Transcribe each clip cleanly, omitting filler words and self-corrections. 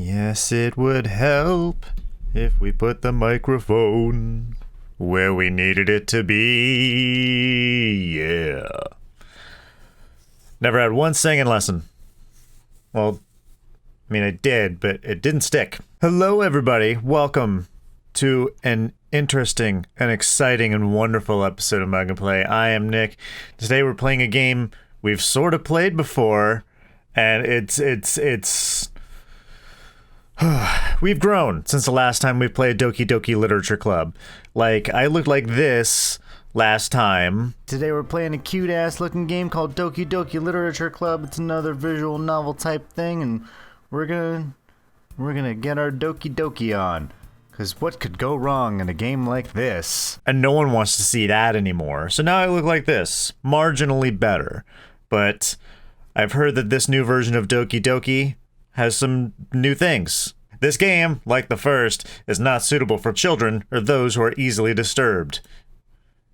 Yes, it would help if we put the microphone where we needed it to be. Yeah. Never had one singing lesson. Well, I mean, I did, but it didn't stick. Hello, everybody. Welcome to an interesting and exciting and wonderful episode of Mug&Play. I am Nick. Today we're playing a game we've sort of played before, and it's we've grown since the last time we played Doki Doki Literature Club. Like, I looked like this last time. Today we're playing a cute-ass looking game called Doki Doki Literature Club. It's another visual novel type thing, and we're gonna get our Doki Doki on. Because what could go wrong in a game like this? And no one wants to see that anymore. So now I look like this. Marginally better. But I've heard that this new version of Doki Doki has some new things. This game, like the first, is not suitable for children or those who are easily disturbed.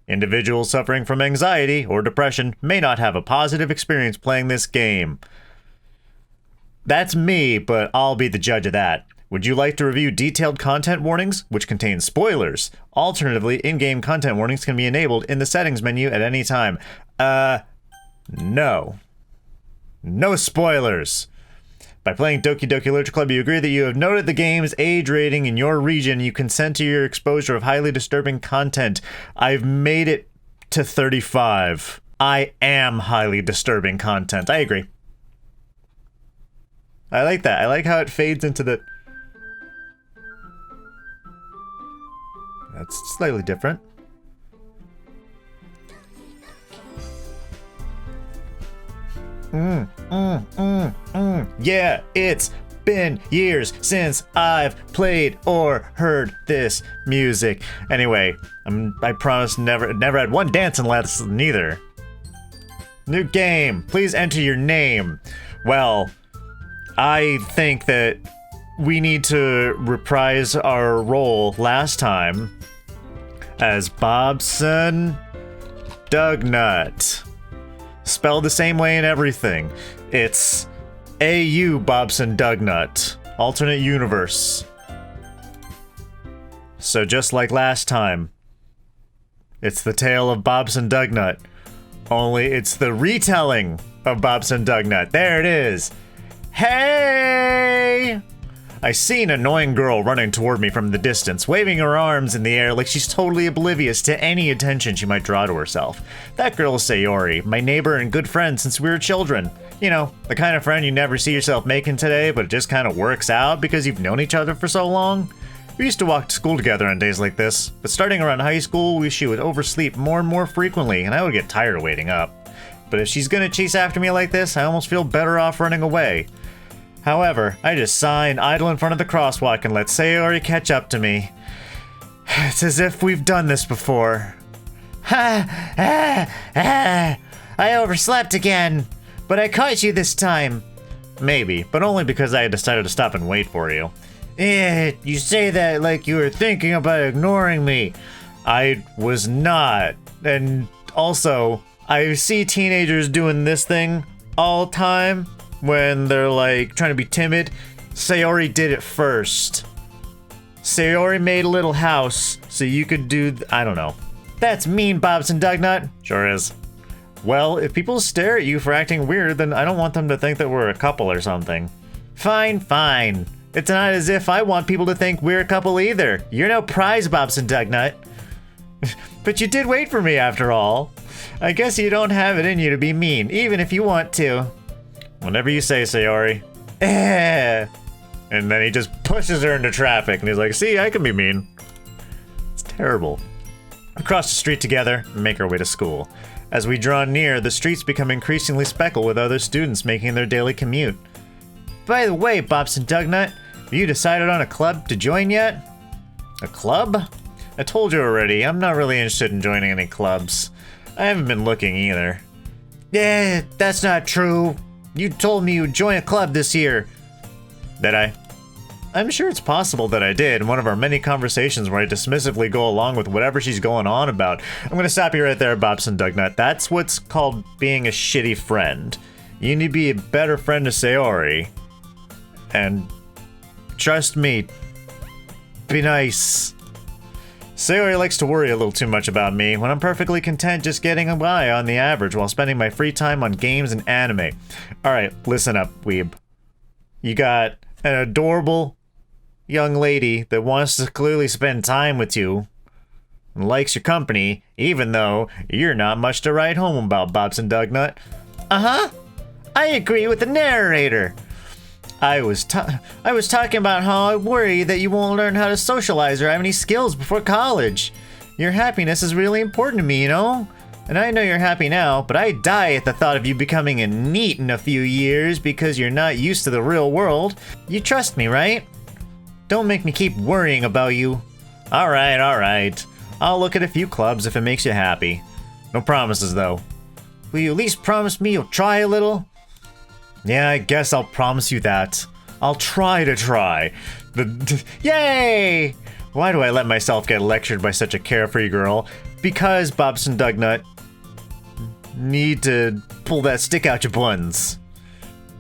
Individuals suffering from anxiety or depression may not have a positive experience playing this game. That's me, but I'll be the judge of that. Would you like to review detailed content warnings, which contain spoilers? Alternatively, in-game content warnings can be enabled in the settings menu at any time. No. No spoilers. By playing Doki Doki Literature Club, you agree that you have noted the game's age rating in your region. You consent to your exposure of highly disturbing content. I've made it to 35. I am highly disturbing content. I agree. I like that. I like how it fades into the... That's slightly different. Yeah, it's been years since I've played or heard this music. Anyway, I promise never had one dancing lesson neither. New game. Please enter your name. Well, I think that we need to reprise our role last time as Bobson Dugnut. Spelled the same way in everything. It's A.U. Bobson Dugnut. Alternate universe. So just like last time, it's the tale of Bobson Dugnut. Only it's the retelling of Bobson Dugnut. There it is. Hey! I see an annoying girl running toward me from the distance, waving her arms in the air like she's totally oblivious to any attention she might draw to herself. That girl is Sayori, my neighbor and good friend since we were children. You know, the kind of friend you never see yourself making today, but it just kind of works out because you've known each other for so long. We used to walk to school together on days like this, but starting around high school, she would oversleep more and more frequently, and I would get tired of waiting up. But if she's gonna chase after me like this, I almost feel better off running away. However, I just sigh and idle in front of the crosswalk and let Sayori catch up to me. It's as if we've done this before. I overslept again, but I caught you this time. Maybe, but only because I had decided to stop and wait for you. You say that like you were thinking about ignoring me. I was not. And also, I see teenagers doing this thing all the time. When they're like trying to be timid, Sayori did it first. Sayori made a little house so you could do I don't know. That's mean, Bobson Dugnut. Sure is. Well, if people stare at you for acting weird, then I don't want them to think that we're a couple or something. Fine, fine. It's not as if I want people to think we're a couple either. You're no prize, Bobson Dugnut. But you did wait for me after all. I guess you don't have it in you to be mean, even if you want to. Whenever you say, Sayori. And then he just pushes her into traffic, and he's like, see, I can be mean. It's terrible. We cross the street together and make our way to school. As we draw near, the streets become increasingly speckled with other students making their daily commute. By the way, Bobson Dugnut, have you decided on a club to join yet? A club? I told you already, I'm not really interested in joining any clubs. I haven't been looking either. Yeah, that's not true. You told me you'd join a club this year. Did I? I'm sure it's possible that I did in one of our many conversations where I dismissively go along with whatever she's going on about. I'm gonna stop you right there, Bobson Dugnut. That's what's called being a shitty friend. You need to be a better friend to Sayori. And trust me. Be nice. Sayori likes to worry a little too much about me when I'm perfectly content just getting by on the average while spending my free time on games and anime. Alright, listen up, weeb. You got an adorable young lady that wants to clearly spend time with you and likes your company, even though you're not much to write home about, Bobson Dugnut. Uh-huh. I agree with the narrator. I was talking about how I worry that you won't learn how to socialize or have any skills before college. Your happiness is really important to me, you know? And I know you're happy now, but I die at the thought of you becoming a NEET in a few years because you're not used to the real world. You trust me, right? Don't make me keep worrying about you. Alright, alright. I'll look at a few clubs if it makes you happy. No promises, though. Will you at least promise me you'll try a little? Yeah, I guess I'll promise you that. I'll try to try. Yay! Why do I let myself get lectured by such a carefree girl? Because, Bobson Dugnut, need to pull that stick out your buns.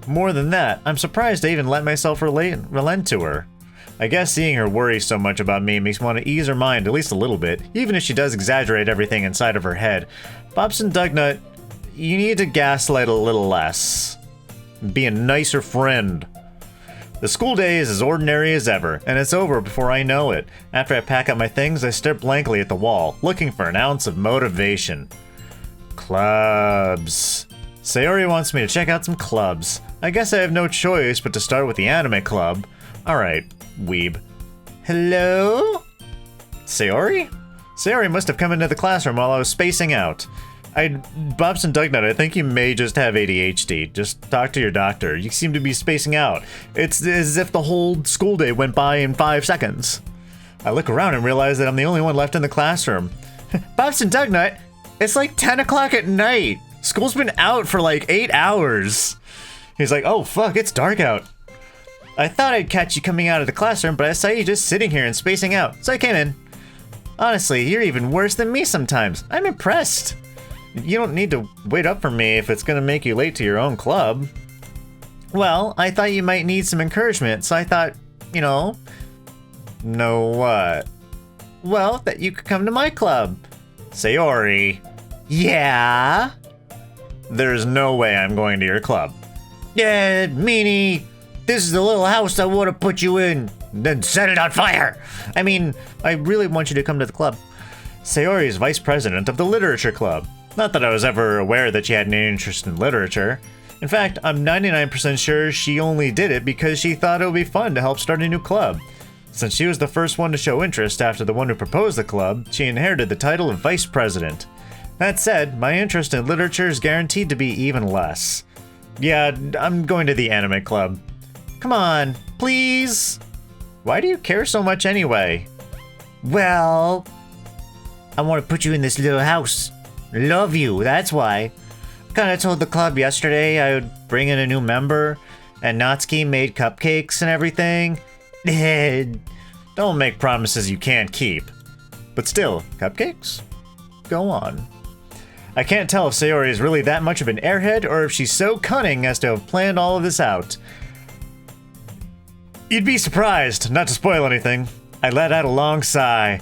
More than that, I'm surprised I even let myself relent to her. I guess seeing her worry so much about me makes me want to ease her mind at least a little bit, even if she does exaggerate everything inside of her head. Bobson Dugnut, you need to gaslight a little less. Be a nicer friend. The school day is as ordinary as ever, and it's over before I know it. After I pack up my things, I stare blankly at the wall, looking for an ounce of motivation. Clubs. Sayori wants me to check out some clubs. I guess I have no choice but to start with the anime club. Alright, weeb. Hello? Sayori? Sayori must have come into the classroom while I was spacing out. Bobson Dugnut, I think you may just have ADHD. Just talk to your doctor. You seem to be spacing out. It's as if the whole school day went by in 5 seconds. I look around and realize that I'm the only one left in the classroom. Bobson Dugnut, it's like 10 o'clock at night. School's been out for like 8 hours. He's like, oh fuck, it's dark out. I thought I'd catch you coming out of the classroom, but I saw you just sitting here and spacing out, so I came in. Honestly, you're even worse than me sometimes. I'm impressed. You don't need to wait up for me if it's gonna make you late to your own club. Well, I thought you might need some encouragement, so I thought, you know... Know what? Well, that you could come to my club. Sayori. Yeah? There's no way I'm going to your club. Yeah, meanie. This is the little house I want to put you in, then set it on fire. I mean, I really want you to come to the club. Sayori is vice president of the literature club. Not that I was ever aware that she had any interest in literature. In fact, I'm 99% sure she only did it because she thought it would be fun to help start a new club. Since she was the first one to show interest after the one who proposed the club, she inherited the title of vice president. That said, my interest in literature is guaranteed to be even less. Yeah, I'm going to the anime club. Come on, please? Why do you care so much anyway? Well, I want to put you in this little house. Love you, that's why. Kinda told the club yesterday I would bring in a new member, and Natsuki made cupcakes and everything. Don't make promises you can't keep. But still, cupcakes? Go on. I can't tell if Sayori is really that much of an airhead or if she's so cunning as to have planned all of this out. You'd be surprised, not to spoil anything. I let out a long sigh.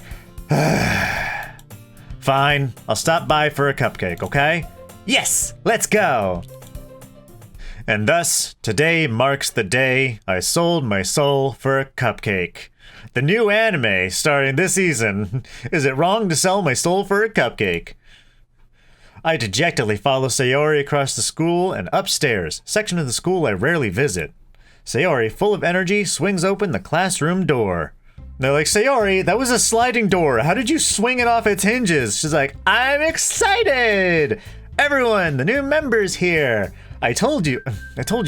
Fine, I'll stop by for a cupcake, okay? Yes, let's go! And thus, today marks the day I sold my soul for a cupcake. The new anime starting this season, Is It Wrong to Sell My Soul for a Cupcake? I dejectedly follow Sayori across the school and upstairs, section of the school I rarely visit. Sayori, full of energy, swings open the classroom door. They're like, Sayori, that was a sliding door. How did you swing it off its hinges? She's like, I'm excited! Everyone, the new member's here. I told you,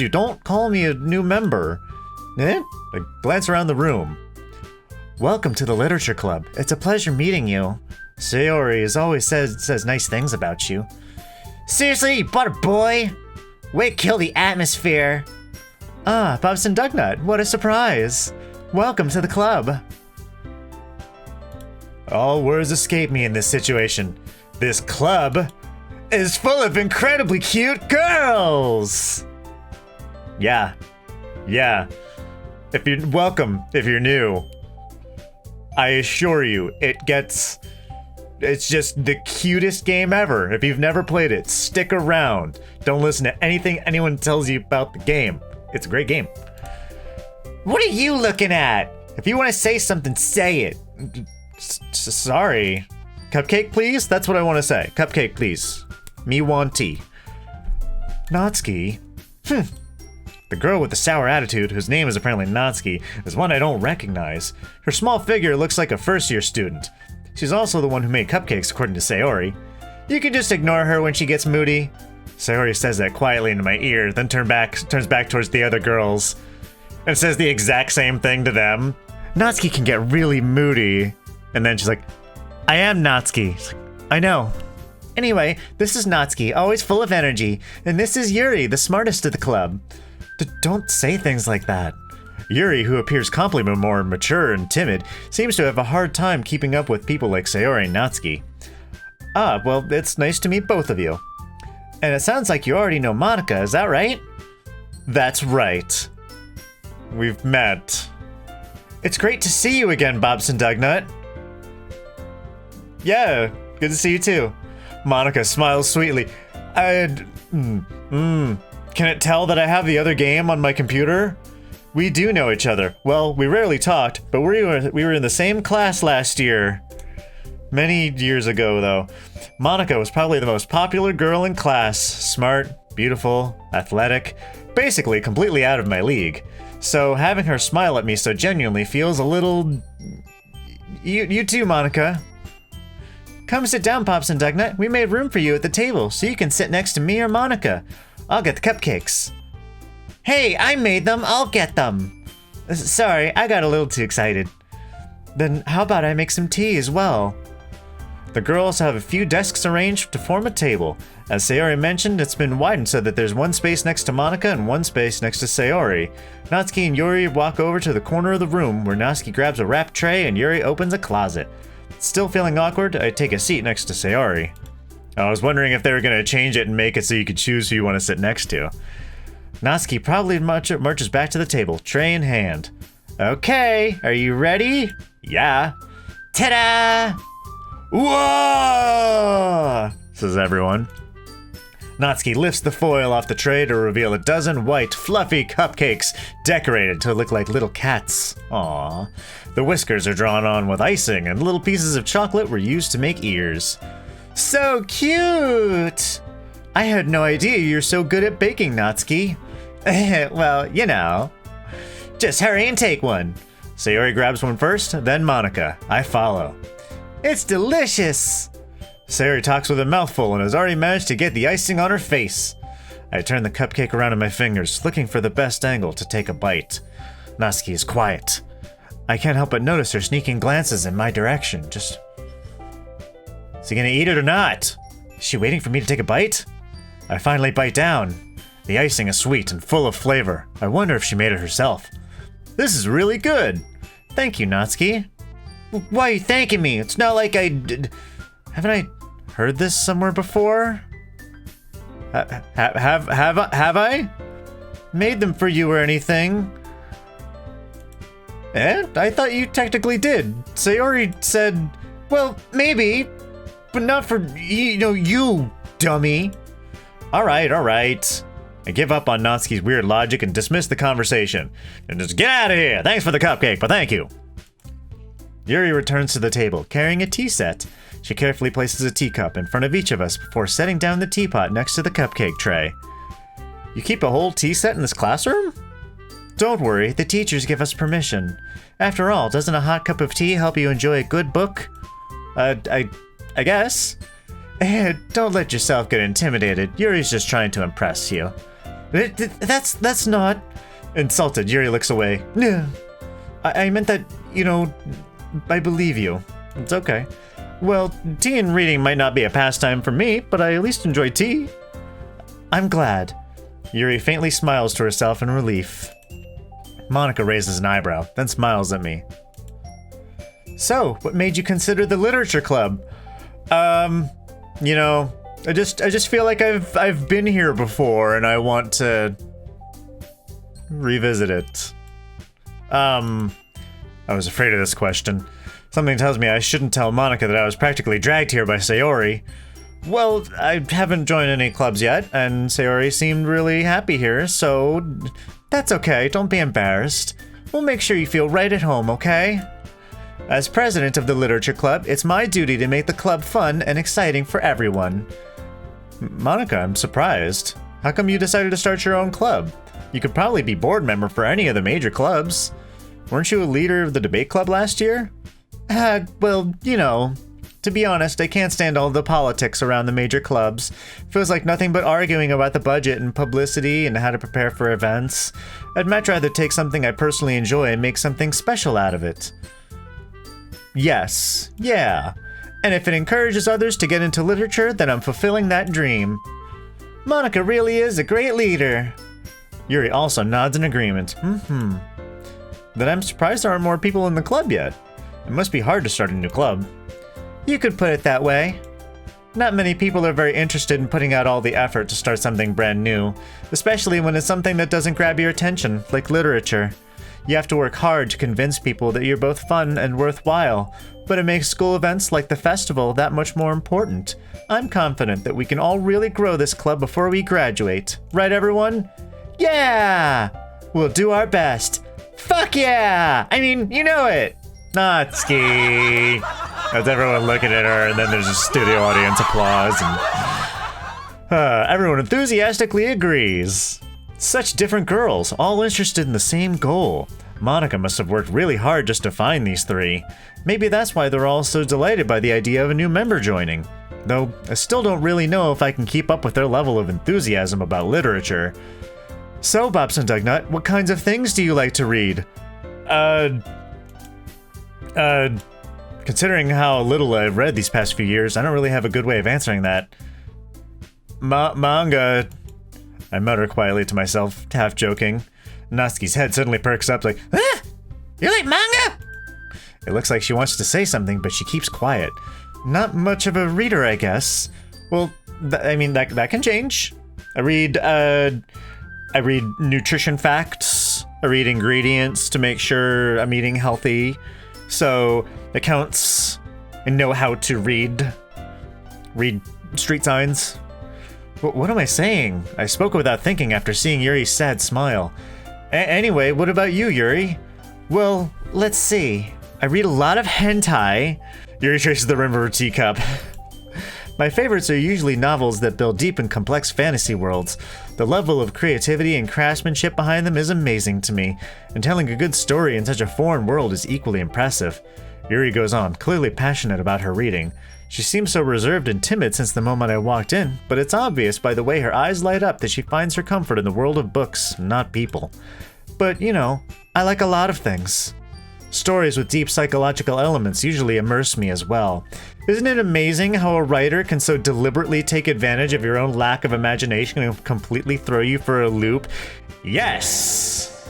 don't call me a new member. I glance around the room. Welcome to the Literature Club. It's a pleasure meeting you. Sayori has always says nice things about you. Seriously, you bought a boy? Way to kill the atmosphere. Ah, Bobson Dugnut, what a surprise. Welcome to the club. All words escape me in this situation. This club is full of incredibly cute girls! Yeah. If you're welcome, if you're new. I assure you, it's just the cutest game ever. If you've never played it, stick around. Don't listen to anything anyone tells you about the game. It's a great game. What are you looking at? If you want to say something, say it. Sorry. Cupcake, please? That's what I want to say. Cupcake, please. Me want tea. Natsuki? The girl with the sour attitude, whose name is apparently Natsuki, is one I don't recognize. Her small figure looks like a first-year student. She's also the one who made cupcakes, according to Sayori. You can just ignore her when she gets moody. Sayori says that quietly into my ear, then turns back towards the other girls, and says the exact same thing to them. Natsuki can get really moody. And then she's like, I am Natsuki. She's like, I know. Anyway, this is Natsuki, always full of energy, and this is Yuri, the smartest of the club. Don't say things like that. Yuri, who appears completely more mature and timid, seems to have a hard time keeping up with people like Sayori and Natsuki. Ah, well, it's nice to meet both of you. And it sounds like you already know Monika, is that right? That's right. We've met. It's great to see you again, Bobson Dugnut. Yeah, good to see you too. Monika smiles sweetly. Can it tell that I have the other game on my computer? We do know each other. Well, we rarely talked, but we were in the same class last year. Many years ago, though. Monika was probably the most popular girl in class. Smart, beautiful, athletic, basically completely out of my league. So having her smile at me so genuinely feels a little... You too, Monika. Come sit down, Bobson Dugnut. We made room for you at the table, so you can sit next to me or Monika. I'll get the cupcakes. Hey, I made them. I'll get them. Sorry, I got a little too excited. Then how about I make some tea as well? The girls have a few desks arranged to form a table. As Sayori mentioned, it's been widened so that there's one space next to Monika and one space next to Sayori. Natsuki and Yuri walk over to the corner of the room where Natsuki grabs a wrapped tray and Yuri opens a closet. Still feeling awkward, I take a seat next to Sayori. I was wondering if they were going to change it and make it so you could choose who you want to sit next to. Natsuki probably marches back to the table, tray in hand. Okay, are you ready? Yeah. Ta-da! Whoa! Says everyone. Natsuki lifts the foil off the tray to reveal a dozen white, fluffy cupcakes decorated to look like little cats. Aww. The whiskers are drawn on with icing, and little pieces of chocolate were used to make ears. So cute! I had no idea you're so good at baking, Natsuki. Well, you know. Just hurry and take one. Sayori grabs one first, then Monika. I follow. It's delicious! Sayori talks with a mouthful and has already managed to get the icing on her face. I turn the cupcake around in my fingers, looking for the best angle to take a bite. Natsuki is quiet. I can't help but notice her sneaking glances in my direction. Is he gonna eat it or not? Is she waiting for me to take a bite? I finally bite down. The icing is sweet and full of flavor. I wonder if she made it herself. This is really good. Thank you, Natsuki. Why are you thanking me? It's not like haven't I heard this somewhere before? Have I? Made them for you or anything? I thought you technically did. Sayori said, well, maybe, but not for, you, dummy. All right. I give up on Natsuki's weird logic and dismiss the conversation. And just get out of here. Thanks for the cupcake, but thank you. Yuri returns to the table, carrying a tea set. She carefully places a teacup in front of each of us before setting down the teapot next to the cupcake tray. You keep a whole tea set in this classroom? Don't worry, the teachers give us permission. After all, doesn't a hot cup of tea help you enjoy a good book? I guess. Don't let yourself get intimidated. Yuri's just trying to impress you. That's not... Insulted, Yuri looks away. No. I meant that, I believe you. It's okay. Well, tea and reading might not be a pastime for me, but I at least enjoy tea. I'm glad. Yuri faintly smiles to herself in relief. Monika raises an eyebrow, then smiles at me. So, what made you consider the literature club? I just feel like I've been here before and I want to revisit it. I was afraid of this question. Something tells me I shouldn't tell Monica that I was practically dragged here by Sayori. Well, I haven't joined any clubs yet, and Sayori seemed really happy here, so that's okay, don't be embarrassed. We'll make sure you feel right at home, okay? As president of the literature club, it's my duty to make the club fun and exciting for everyone. Monica, I'm surprised. How come you decided to start your own club? You could probably be board member for any of the major clubs. Weren't you a leader of the debate club last year? Well, you know. To be honest, I can't stand all the politics around the major clubs. Feels like nothing but arguing about the budget and publicity and how to prepare for events. I'd much rather take something I personally enjoy and make something special out of it. Yes, yeah. And if it encourages others to get into literature, then I'm fulfilling that dream. Monica really is a great leader. Yuri also nods in agreement. Then I'm surprised there aren't more people in the club yet. It must be hard to start a new club. You could put it that way. Not many people are very interested in putting out all the effort to start something brand new, especially when it's something that doesn't grab your attention, like literature. You have to work hard to convince people that you're both fun and worthwhile, but it makes school events like the festival that much more important. I'm confident that we can all really grow this club before we graduate. Right, everyone? Yeah! We'll do our best. Fuck yeah! I mean, you know it! Natsuki! That's everyone looking at her, and then there's a studio audience applause, and everyone enthusiastically agrees. Such different girls, all interested in the same goal. Monica must have worked really hard just to find these three. Maybe that's why they're all so delighted by the idea of a new member joining. Though, I still don't really know if I can keep up with their level of enthusiasm about literature. So, Bobson Dugnut, what kinds of things do you like to read? Considering how little I've read these past few years, I don't really have a good way of answering that. Manga, I mutter quietly to myself, half joking. Natsuki's head suddenly perks up like, ah! You like manga? It looks like she wants to say something, but she keeps quiet. Not much of a reader, I guess. Well, that can change. I read nutrition facts. I read ingredients to make sure I'm eating healthy. So, accounts, and know how to read street signs. What am I saying? I spoke without thinking after seeing Yuri's sad smile. Anyway, what about you, Yuri? Well, let's see. I read a lot of hentai. Yuri traces the rim of her teacup. My favorites are usually novels that build deep and complex fantasy worlds. The level of creativity and craftsmanship behind them is amazing to me, and telling a good story in such a foreign world is equally impressive. Yuri goes on, clearly passionate about her reading. She seems so reserved and timid since the moment I walked in, but it's obvious by the way her eyes light up that she finds her comfort in the world of books, not people. But, you know, I like a lot of things. Stories with deep psychological elements usually immerse me as well. Isn't it amazing how a writer can so deliberately take advantage of your own lack of imagination and completely throw you for a loop? Yes!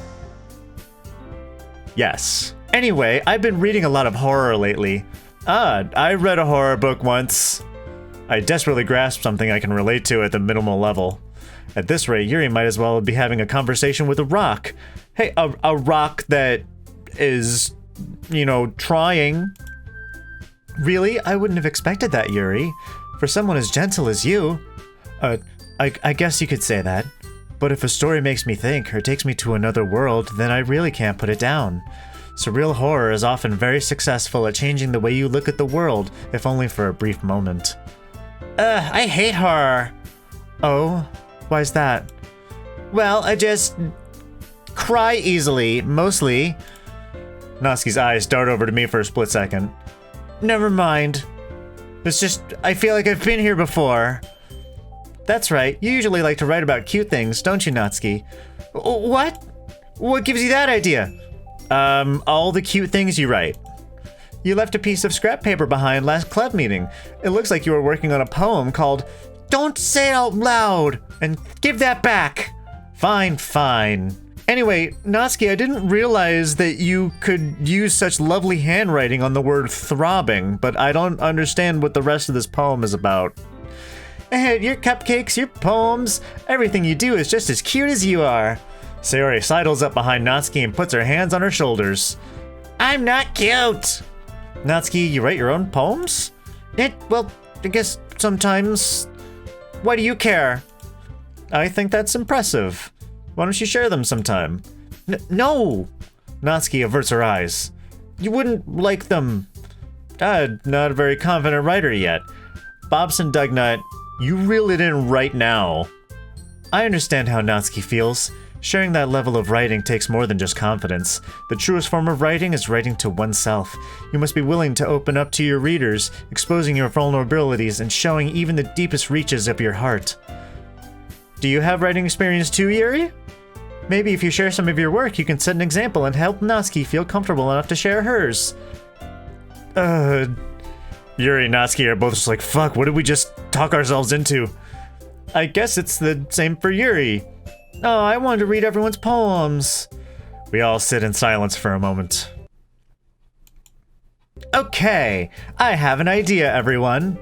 Yes. Anyway, I've been reading a lot of horror lately. I read a horror book once. I desperately grasped something I can relate to at the minimal level. At this rate, Yuri might as well be having a conversation with a rock. Hey, a rock that is, you know, trying. Really? I wouldn't have expected that, Yuri. For someone as gentle as you. I guess you could say that. But if a story makes me think or takes me to another world, then I really can't put it down. Surreal horror is often very successful at changing the way you look at the world, if only for a brief moment. I hate horror. Oh? Why's that? Well, I just cry easily, mostly. Natsuki's eyes dart over to me for a split second. Never mind. It's just, I feel like I've been here before. That's right, you usually like to write about cute things, don't you, Natsuki? What? What gives you that idea? All the cute things you write. You left a piece of scrap paper behind last club meeting. It looks like you were working on a poem called Don't Say It Out Loud, and give that back. Fine, fine. Anyway, Natsuki, I didn't realize that you could use such lovely handwriting on the word throbbing, but I don't understand what the rest of this poem is about. Your cupcakes, your poems, everything you do is just as cute as you are. Sayori sidles up behind Natsuki and puts her hands on her shoulders. I'm not cute! Natsuki, you write your own poems? Well, I guess sometimes. Why do you care? I think that's impressive. Why don't you share them sometime? No! Natsuki averts her eyes. You wouldn't like them. Not a very confident writer yet. Bobson Dugnut, you really didn't write now. I understand how Natsuki feels. Sharing that level of writing takes more than just confidence. The truest form of writing is writing to oneself. You must be willing to open up to your readers, exposing your vulnerabilities and showing even the deepest reaches of your heart. Do you have writing experience too, Yuri? Maybe if you share some of your work, you can set an example and help Natsuki feel comfortable enough to share hers. Yuri and Natsuki are both just like, fuck, what did we just talk ourselves into? I guess it's the same for Yuri. Oh, I wanted to read everyone's poems. We all sit in silence for a moment. Okay, I have an idea, everyone.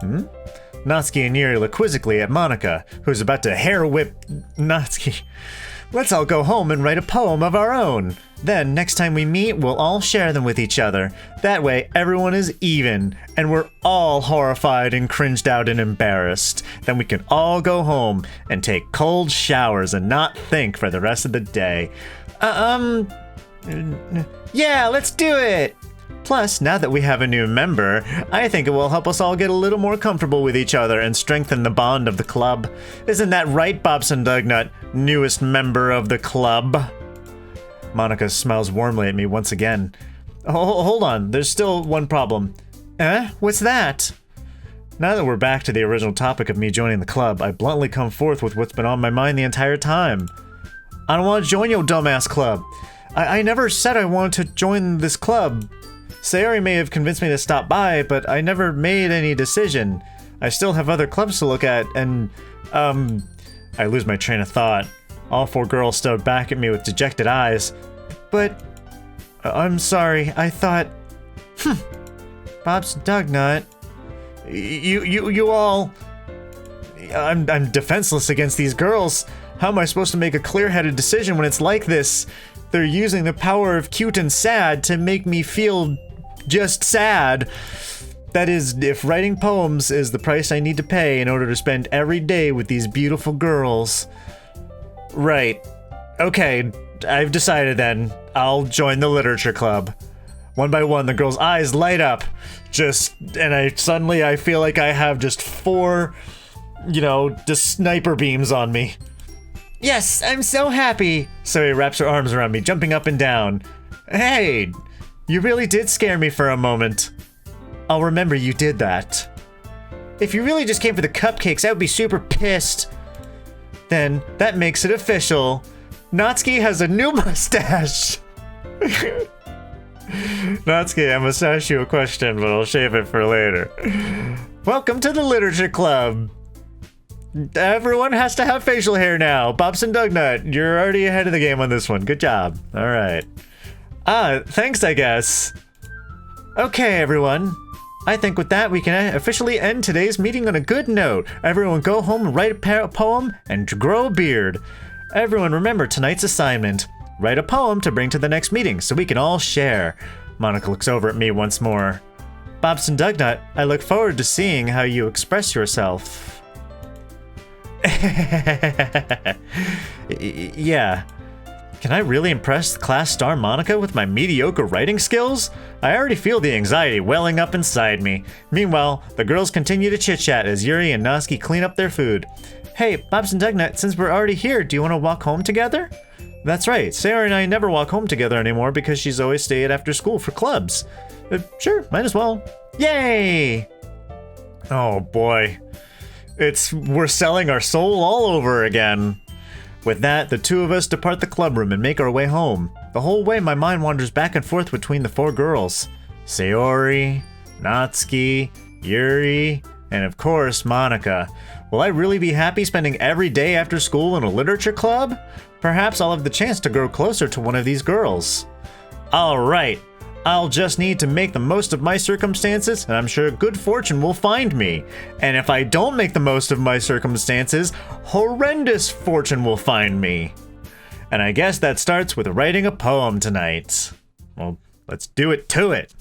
Natsuki and Yuri look quizzically at Monika, who's about to hair whip Natsuki. Let's all go home and write a poem of our own. Then, next time we meet, we'll all share them with each other. That way, everyone is even, and we're all horrified and cringed out and embarrassed. Then we can all go home and take cold showers and not think for the rest of the day. Yeah, let's do it! Plus, now that we have a new member, I think it will help us all get a little more comfortable with each other and strengthen the bond of the club. Isn't that right, Bobson Dugnut, newest member of the club? Monika smiles warmly at me once again. Hold on, there's still one problem. What's that? Now that we're back to the original topic of me joining the club, I bluntly come forth with what's been on my mind the entire time. I don't want to join your dumbass club. I never said I wanted to join this club. Sayori may have convinced me to stop by, but I never made any decision. I still have other clubs to look at, and, I lose my train of thought. All four girls stared back at me with dejected eyes. But, I'm sorry, I thought, Bobson Dugnut, you all, I'm defenseless against these girls. How am I supposed to make a clear-headed decision when it's like this? They're using the power of cute and sad to make me feel just sad. That is, if writing poems is the price I need to pay in order to spend every day with these beautiful girls. Right. Okay, I've decided then. I'll join the literature club. One by one, the girls' eyes light up. And I feel like I have just four, just sniper beams on me. Yes, I'm so happy. So he wraps her arms around me, jumping up and down. Hey, you really did scare me for a moment. I'll remember you did that. If you really just came for the cupcakes, I would be super pissed. Then that makes it official. Natsuki has a new mustache. Natsuki, I must ask you a question, but I'll save it for later. Welcome to the literature club. Everyone has to have facial hair now. Bobson Dugnut, you're already ahead of the game on this one. Good job. All right. Thanks, I guess. Okay, everyone. I think with that, we can officially end today's meeting on a good note. Everyone go home and write a poem and grow a beard. Everyone remember tonight's assignment. Write a poem to bring to the next meeting so we can all share. Monika looks over at me once more. Bobson Dugnut, I look forward to seeing how you express yourself. Yeah. Can I really impress the class star Monika with my mediocre writing skills? I already feel the anxiety welling up inside me. Meanwhile, the girls continue to chit-chat as Yuri and Natsuki clean up their food. Hey, Bobson Dugnut, since we're already here, do you want to walk home together? That's right, Sayori and I never walk home together anymore because she's always stayed after school for clubs. Sure, might as well. Yay! Oh boy. We're selling our soul all over again. With that, the two of us depart the club room and make our way home. The whole way my mind wanders back and forth between the four girls. Sayori, Natsuki, Yuri, and of course, Monika. Will I really be happy spending every day after school in a literature club? Perhaps I'll have the chance to grow closer to one of these girls. Alright, I'll just need to make the most of my circumstances, and I'm sure good fortune will find me. And if I don't make the most of my circumstances, horrendous fortune will find me. And I guess that starts with writing a poem tonight. Well, let's do it to it.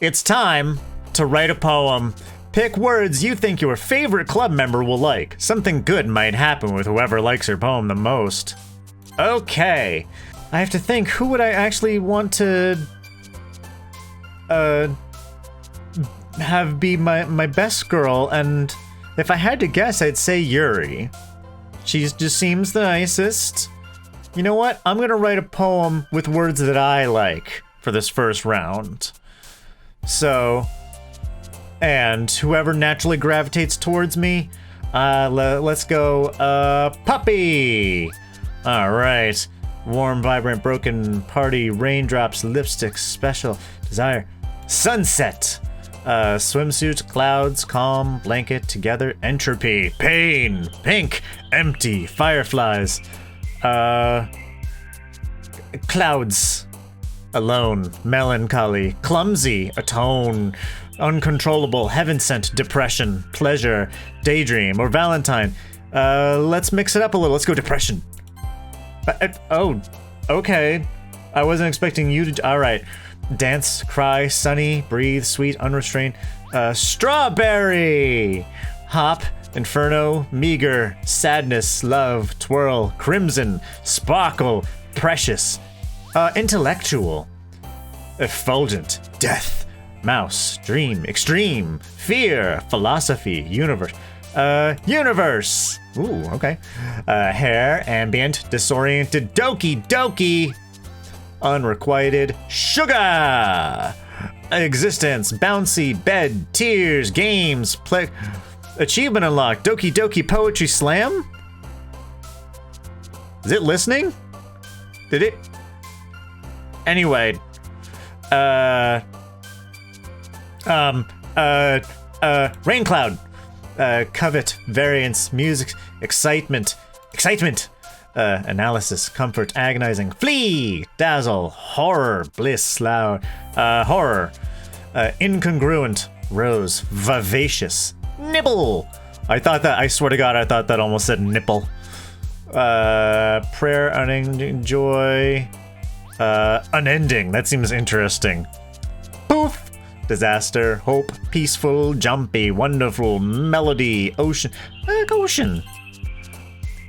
It's time to write a poem. Pick words you think your favorite club member will like. Something good might happen with whoever likes your poem the most. Okay. I have to think, who would I actually want to have be my best girl? And if I had to guess, I'd say Yuri. She just seems the nicest. You know what? I'm gonna write a poem with words that I like for this first round. So, and whoever naturally gravitates towards me, let's go, puppy! Alright. Warm, vibrant, broken party, raindrops, lipstick, special, desire, sunset, swimsuit, clouds, calm, blanket, together, entropy, pain, pink, empty, fireflies, clouds, alone, melancholy, clumsy, atone, uncontrollable, heaven sent, depression, pleasure, daydream, or Valentine. Let's mix it up a little. Let's go depression. Oh, okay. I wasn't expecting you to. All right. Dance, cry, sunny, breathe, sweet, unrestrained. Strawberry! Hop, inferno, meager, sadness, love, twirl, crimson, sparkle, precious. Intellectual. Effulgent, death, mouse, dream, extreme, fear, philosophy, universe. Universe! Ooh, okay. Hair, ambient, disoriented, Doki Doki! Unrequited, sugar! Existence, bouncy, bed, tears, games, play. Achievement unlocked, Doki Doki Poetry Slam? Is it listening? Did it? Anyway. Rain cloud. Covet, variance, music, excitement, analysis, comfort, agonizing, flee, dazzle, horror, bliss, loud, horror, incongruent, rose, vivacious, nibble. I swear to God, I thought that almost said nipple. Prayer, unending, joy, unending, that seems interesting. Poof. Disaster, hope, peaceful, jumpy, wonderful, melody, ocean, ocean.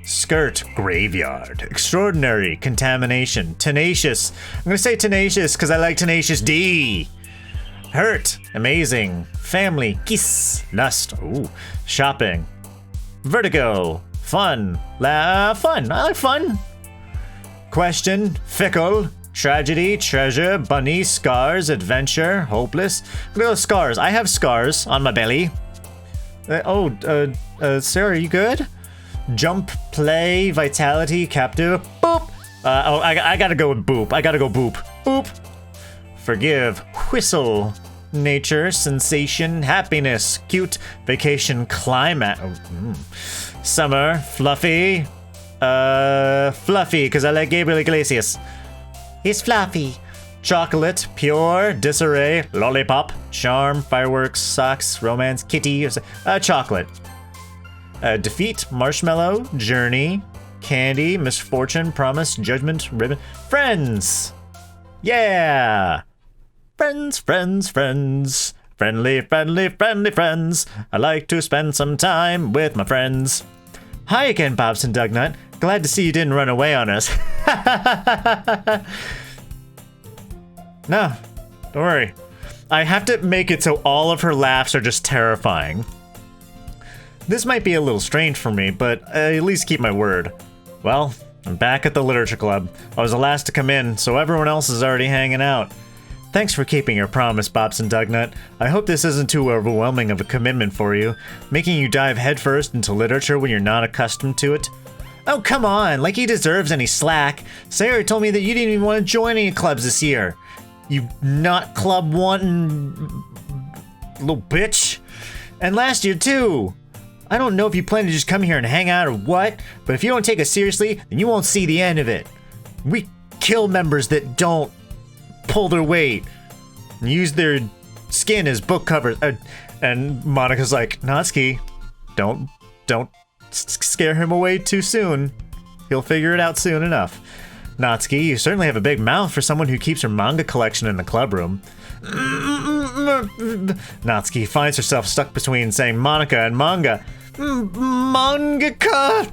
Skirt, graveyard, extraordinary, contamination, tenacious. I'm gonna say tenacious because I like Tenacious D. Hurt, amazing, family, kiss, lust, ooh, shopping, vertigo, fun, fun, I like fun. Question, fickle. Tragedy, treasure, bunny, scars, adventure, hopeless. Look at those scars. I have scars on my belly. Sarah, are you good? Jump, play, vitality, captive, boop. I gotta go with boop. I gotta go boop. Boop. Forgive, whistle, nature, sensation, happiness, cute, vacation, climate. Summer, fluffy, because I like Gabriel Iglesias. He's fluffy. Chocolate, pure, disarray, lollipop, charm, fireworks, socks, romance, kitty, chocolate. Defeat, marshmallow, journey, candy, misfortune, promise, judgment, ribbon, friends. Yeah. Friends, friends, friends. Friendly, friendly, friendly friends. I like to spend some time with my friends. Hi again, Bobson Dugnut. Glad to see you didn't run away on us. No, don't worry. I have to make it so all of her laughs are just terrifying. This might be a little strange for me, but I at least keep my word. Well, I'm back at the literature club. I was the last to come in, so everyone else is already hanging out. Thanks for keeping your promise, Bobson Dugnut. I hope this isn't too overwhelming of a commitment for you, making you dive headfirst into literature when you're not accustomed to it. Oh, come on, like he deserves any slack. Sarah told me that you didn't even want to join any clubs this year. You not club wanting little bitch. And last year too. I don't know if you plan to just come here and hang out or what, but if you don't take us seriously, then you won't see the end of it. We kill members that don't pull their weight and use their skin as book covers. And Monica's like, Natsuki, don't scare him away too soon. He'll figure it out soon enough. Natsuki, you certainly have a big mouth for someone who keeps her manga collection in the club room. Natsuki finds herself stuck between saying Monica and manga. Mangaka!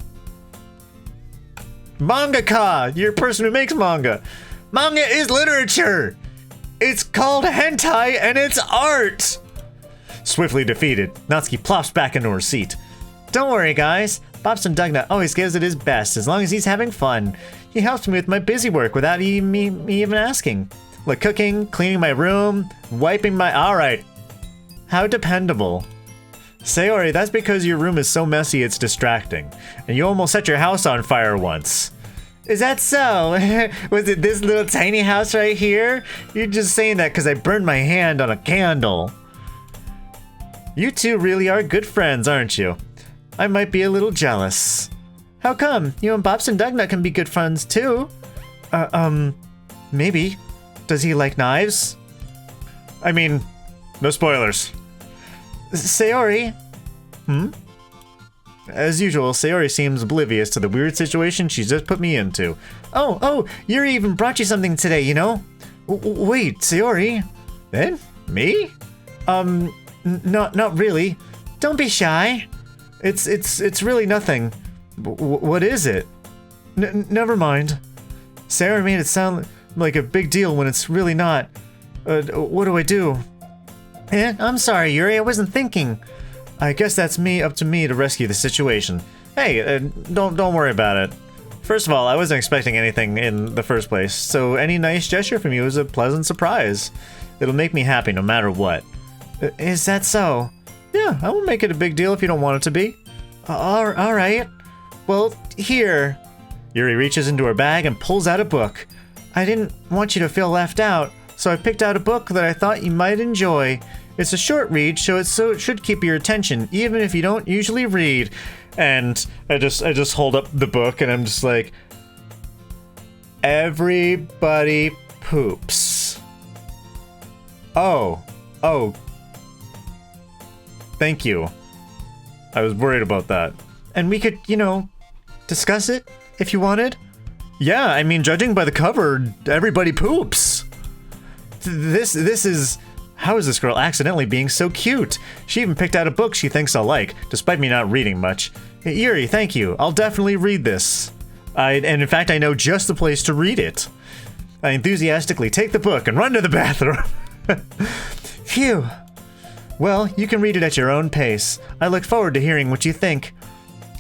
Mangaka! You're a person who makes manga. Manga is literature! It's called hentai and it's art! Swiftly defeated, Natsuki plops back into her seat. Don't worry, guys. Bobson Dugnut always gives it his best as long as he's having fun. He helps me with my busy work without me even asking. Like cooking, cleaning my room, wiping my... Alright. How dependable. Sayori, that's because your room is so messy it's distracting. And you almost set your house on fire once. Is that so? Was it this little tiny house right here? You're just saying that because I burned my hand on a candle. You two really are good friends, aren't you? I might be a little jealous. How come? You and Bobson Dugnut can be good friends too. Maybe. Does he like knives? I mean, no spoilers. Sayori? As usual, Sayori seems oblivious to the weird situation she's just put me into. Oh, Yuri even brought you something today, you know? Wait, Sayori? Eh? Me? Not really. Don't be shy. It's really nothing. What is it? Never mind. Sarah made it sound like a big deal when it's really not. What do I do? I'm sorry, Yuri, I wasn't thinking. I guess that's up to me to rescue the situation. Hey, don't worry about it. First of all, I wasn't expecting anything in the first place, so any nice gesture from you is a pleasant surprise. It'll make me happy no matter what. Is that so? Yeah, I won't make it a big deal if you don't want it to be. Alright. Well, here. Yuri reaches into her bag and pulls out a book. I didn't want you to feel left out, so I picked out a book that I thought you might enjoy. It's a short read, so it should keep your attention, even if you don't usually read. And I just hold up the book and I'm just like, everybody poops. Oh. Thank you. I was worried about that. And we could, discuss it if you wanted. Yeah, I mean, judging by the cover, everybody poops. This is... How is this girl accidentally being so cute? She even picked out a book she thinks I'll like, despite me not reading much. Yuri, thank you. I'll definitely read this. And in fact, I know just the place to read it. I enthusiastically take the book and run to the bathroom. Phew. Well, you can read it at your own pace. I look forward to hearing what you think.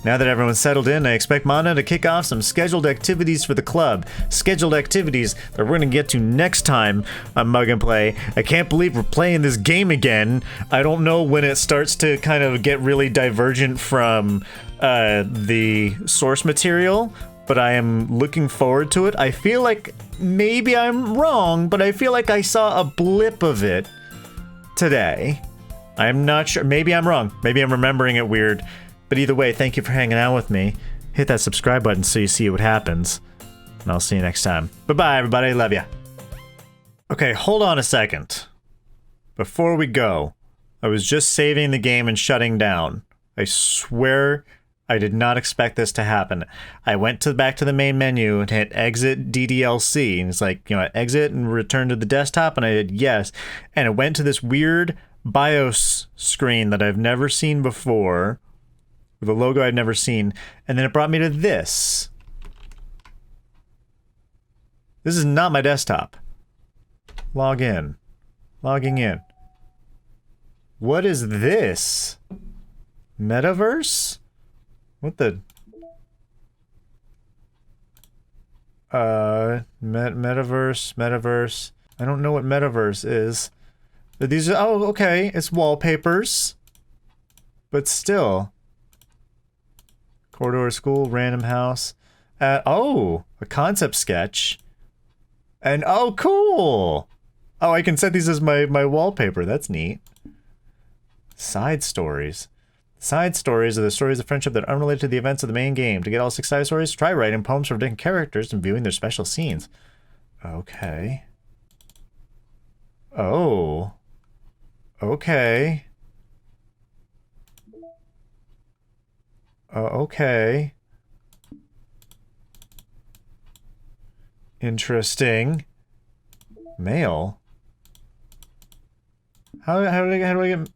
Now that everyone's settled in, I expect Mana to kick off some scheduled activities for the club. Scheduled activities that we're going to get to next time on Mug and Play. I can't believe we're playing this game again. I don't know when it starts to kind of get really divergent from the source material, but I am looking forward to it. I feel like maybe I'm wrong, but I feel like I saw a blip of it today. I'm not sure. Maybe I'm wrong. Maybe I'm remembering it weird. But either way, thank you for hanging out with me. Hit that subscribe button so you see what happens. And I'll see you next time. Bye-bye, everybody. Love ya. Okay, hold on a second. Before we go, I was just saving the game and shutting down. I swear I did not expect this to happen. I went back to the main menu and hit exit DDLC. And it's like, exit and return to the desktop. And I did yes. And it went to this weird BIOS screen that I've never seen before. With a logo I'd never seen, and then it brought me to this. This is not my desktop. Log in. Logging in. What is this? Metaverse? What the... Metaverse. I don't know what Metaverse is. These are... Oh, okay. It's wallpapers. But still... Corridor school, random house. Oh, a concept sketch. And oh, cool. Oh, I can set these as my wallpaper. That's neat. Side stories. Side stories are the stories of friendship that are unrelated to the events of the main game. To get all 6 side stories, try writing poems from different characters and viewing their special scenes. Okay. Oh. Okay. Okay. Interesting. Mail? How do I get...